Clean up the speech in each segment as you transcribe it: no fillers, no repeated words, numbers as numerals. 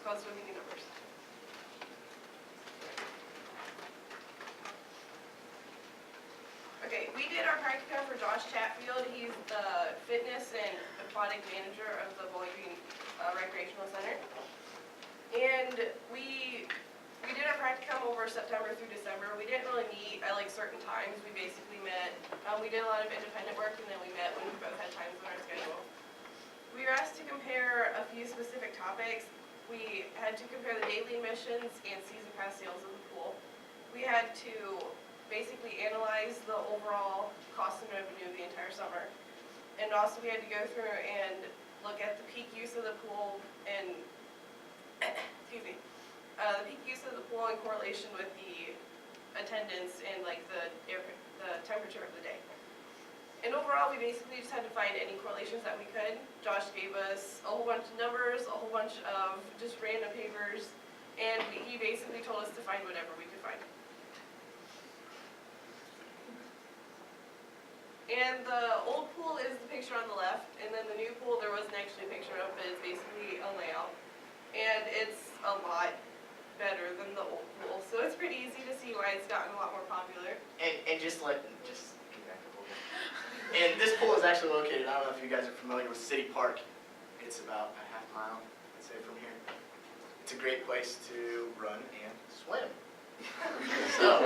cause of meeting numbers. Okay, we did our practicum for Josh Chatfield. He's the fitness and aquatic manager of the Bowling Green Recreational Center. And we did our practicum over September through December. We didn't really meet at like certain times. We basically met, we did a lot of independent work, and then we met when we both had times on our schedule. We were asked to compare a few specific topics. We had to compare the daily admissions and season pass sales of the pool. We had to basically analyze the overall cost and revenue of the entire summer. And also we had to go through and look at the peak use of the pool and, excuse me, the peak use of the pool in correlation with the attendance and like the temperature of the day. And overall, we basically just had to find any correlations that we could. Josh gave us a whole bunch of numbers, a whole bunch of just random papers, and he basically told us to find whatever we could find. And the old pool is the picture on the left, and then the new pool, there wasn't actually a picture of, but it's basically a layout. And it's a lot better than the old pool, so it's pretty easy to see why it's gotten a lot more popular. And just get back up a little bit. And this pool is actually located, I don't know if you guys are familiar with City Park. It's about a half mile, I'd say, from here. It's a great place to run and swim. So,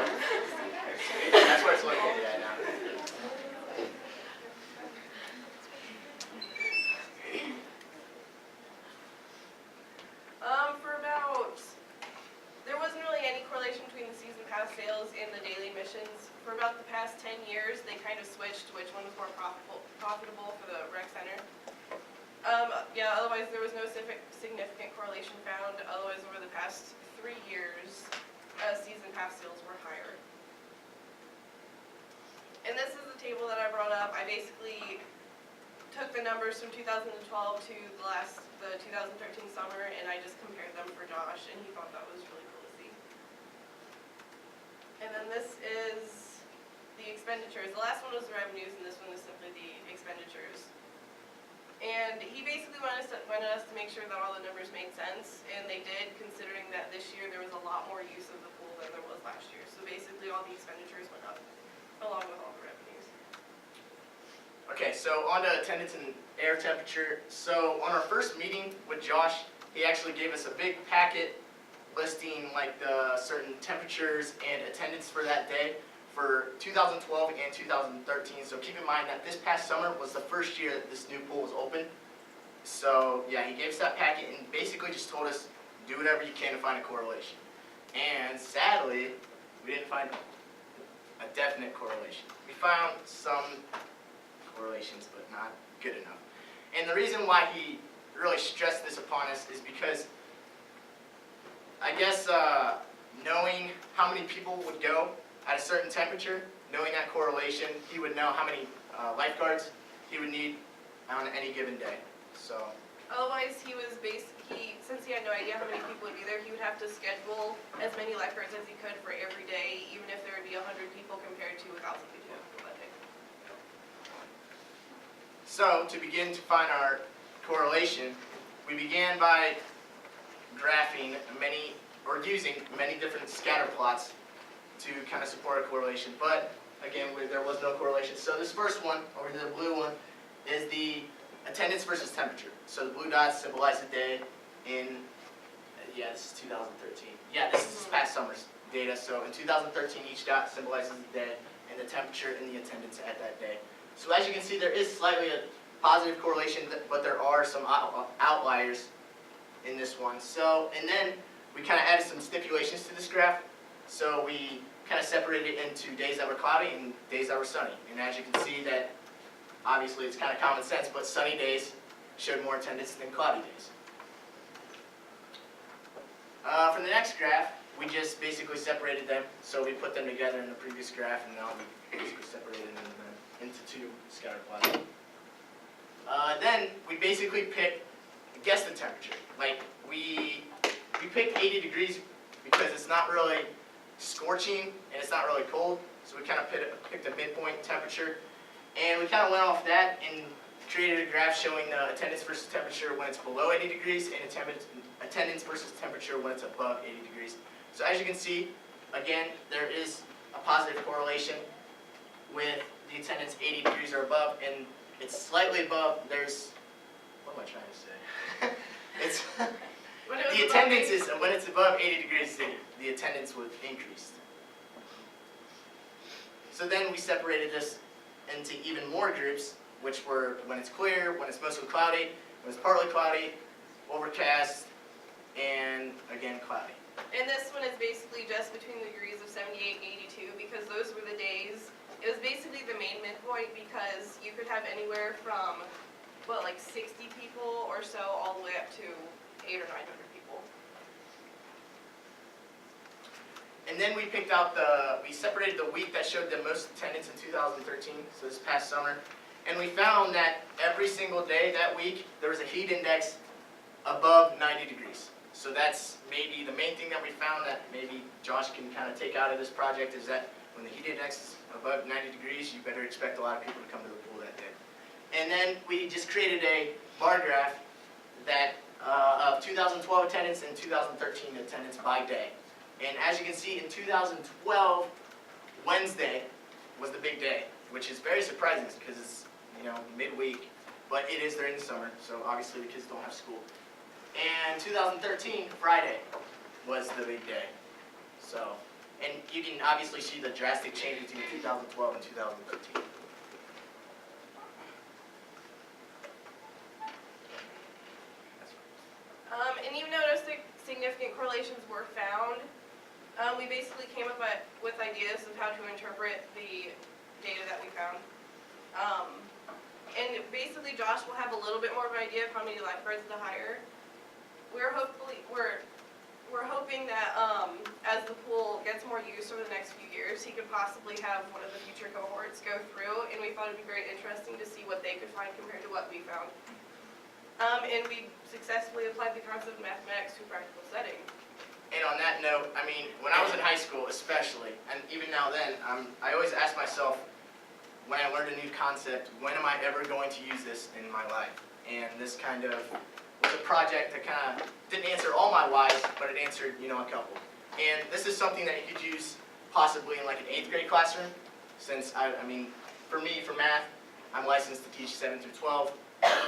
that's where it's located at now. There wasn't really any correlation between the season pass sales and the daily admissions. For about the past 10 years, they kind of switched which one was more profitable for the rec center. Yeah, otherwise there was no significant correlation found. Otherwise, over the past 3 years, season pass sales were higher. And this is the table that I brought up. I basically took the numbers from 2012 to the 2013 summer, and I just compared them for Josh, and he thought that was really cool to see. And then this is the expenditures. The last one was the revenues, and this one is simply the expenditures. And he basically wanted us to make sure that all the numbers made sense, and they did, considering that this year there was a lot more use of the pool than there was last year. So basically all the expenditures went up, along with all the revenues. Okay, so on to attendance and air temperature. So on our first meeting with Josh, he actually gave us a big packet listing like the certain temperatures and attendance for that day for 2012 and 2013. So keep in mind that this past summer was the first year that this new pool was open. So yeah, he gave us that packet and basically just told us, do whatever you can to find a correlation. And sadly, we didn't find a definite correlation. We found some correlations, but not good enough. And the reason why he really stressed this upon us is because I guess knowing how many people would go at a certain temperature, knowing that correlation, he would know how many lifeguards he would need on any given day. So otherwise, since he had no idea how many people would be there, he would have to schedule as many lifeguards as he could for every day, even if there would be 100 people compared to 1,000 people that day. So to begin to find our correlation, we began by graphing using many different scatter plots to kind of support a correlation, but again, there was no correlation. So this first one, over here, the blue one, is the attendance versus temperature. So the blue dots symbolize the day in, this is 2013. Yeah, this is this past summer's data. So in 2013, each dot symbolizes the day and the temperature and the attendance at that day. So as you can see, there is slightly a positive correlation, but there are some outliers in this one. So, and then we kind of added some stipulations to this graph. So we kind of separated it into days that were cloudy and days that were sunny. And as you can see that, obviously it's kind of common sense, but sunny days showed more attendance than cloudy days. For the next graph, we just basically separated them. So we put them together in the previous graph, and now we basically separated them into two scatter plots. Then we basically guessed the temperature. Like we picked 80 degrees because it's not really scorching and it's not really cold. So we kind of picked a midpoint temperature, and we kind of went off that and created a graph showing the attendance versus temperature when it's below 80 degrees and attendance versus temperature when it's above 80 degrees. So as you can see, again, there is a positive correlation with the attendance 80 degrees or above, and it's slightly above. There's, what am I trying to say? It's the attendance is, when it's above 80 degrees, the attendance would increase. So then we separated this into even more groups, which were when it's clear, when it's mostly cloudy, when it's partly cloudy, overcast, and again cloudy. And this one is basically just between the degrees of 78 and 82 because those were the days. It was basically the main midpoint because you could have anywhere from, what, like 60 people or so all the way up to 800 or 900 people. And then we picked out we separated the week that showed the most attendance in 2013, so this past summer. And we found that every single day that week, there was a heat index above 90 degrees. So that's maybe the main thing that we found that maybe Josh can kind of take out of this project is that when the heat index is above 90 degrees, you better expect a lot of people to come to the pool that day. And then we just created a bar graph that of 2012 attendance and 2013 attendance by day. And as you can see, in 2012, Wednesday was the big day, which is very surprising because it's, you know, midweek, but it is during the summer, so obviously the kids don't have school. And 2013, Friday was the big day. So, and you can obviously see the drastic change between 2012 and 2013. And even though no significant correlations were found, we basically came up with ideas of how to interpret the data that we found. And basically Josh will have a little bit more of an idea of how many lifeguards to hire. We're hoping that as the pool gets more use over the next few years, he could possibly have one of the future cohorts go through, and we thought it would be very interesting to see what they could find compared to what we found. And we successfully applied the concept of mathematics to a practical setting. And on that note, I mean, when I was in high school especially, and even now then, I always ask myself, when I learned a new concept, when am I ever going to use this in my life? And this kind of was a project that kind of didn't answer all my whys, but it answered, you know, a couple. And this is something that you could use possibly in like an 8th grade classroom, since I mean, for me, for math, I'm licensed to teach 7 through 12.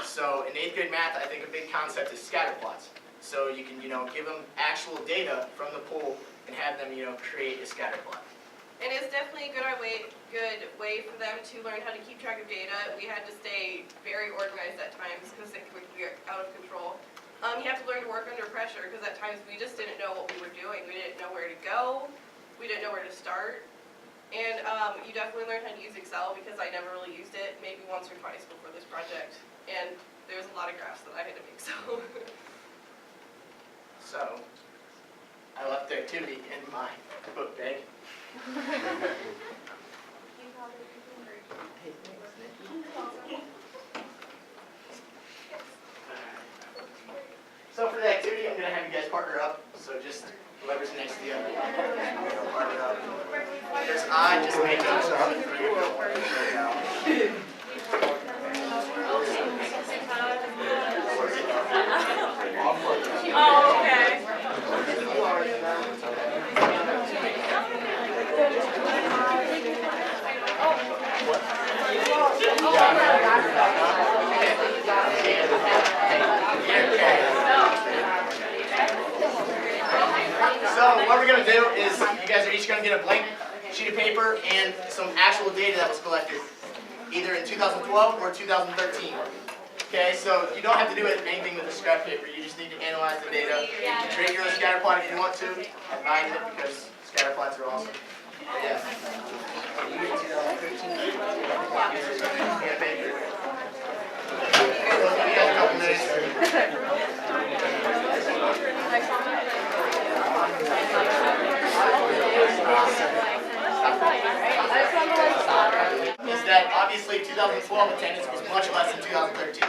So in 8th grade math, I think a big concept is scatter plots. So you can, you know, give them actual data from the pool and have them, you know, create a scatter plot. And it's definitely a good way for them to learn how to keep track of data. We had to stay very organized at times because it could get out of control. You have to learn to work under pressure because at times we just didn't know what we were doing. We didn't know where to go. We didn't know where to start. And you definitely learn how to use Excel because I never really used it, maybe once or twice before this project. And there's a lot of graphs that I had to make, so. So, I left the activity in my book bag. So for the activity, I'm going to have you guys partner up. So just whoever's next to the other one, partner up. There's I, just make those up. Oh, okay. So what we're going to do is you guys are each going to get a blank sheet of paper and some actual data that was collected either in 2012 or 2013. Okay, so you don't have to do anything with the scrap paper. You just need to analyze the data. You can create your own scatter plot if you want to. I bind it because scatter plots are awesome. But yeah. We'll give you guys a couple minutes. Is that obviously 2012 attendance was much less than 2013.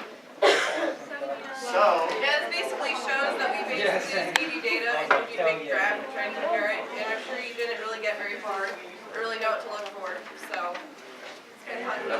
So, Yeah, this basically shows that we basically just gave you data and told you to make a graph and try to compare it, and I'm sure you didn't really get very far, or really know what to look for, so it's kind of hard to know.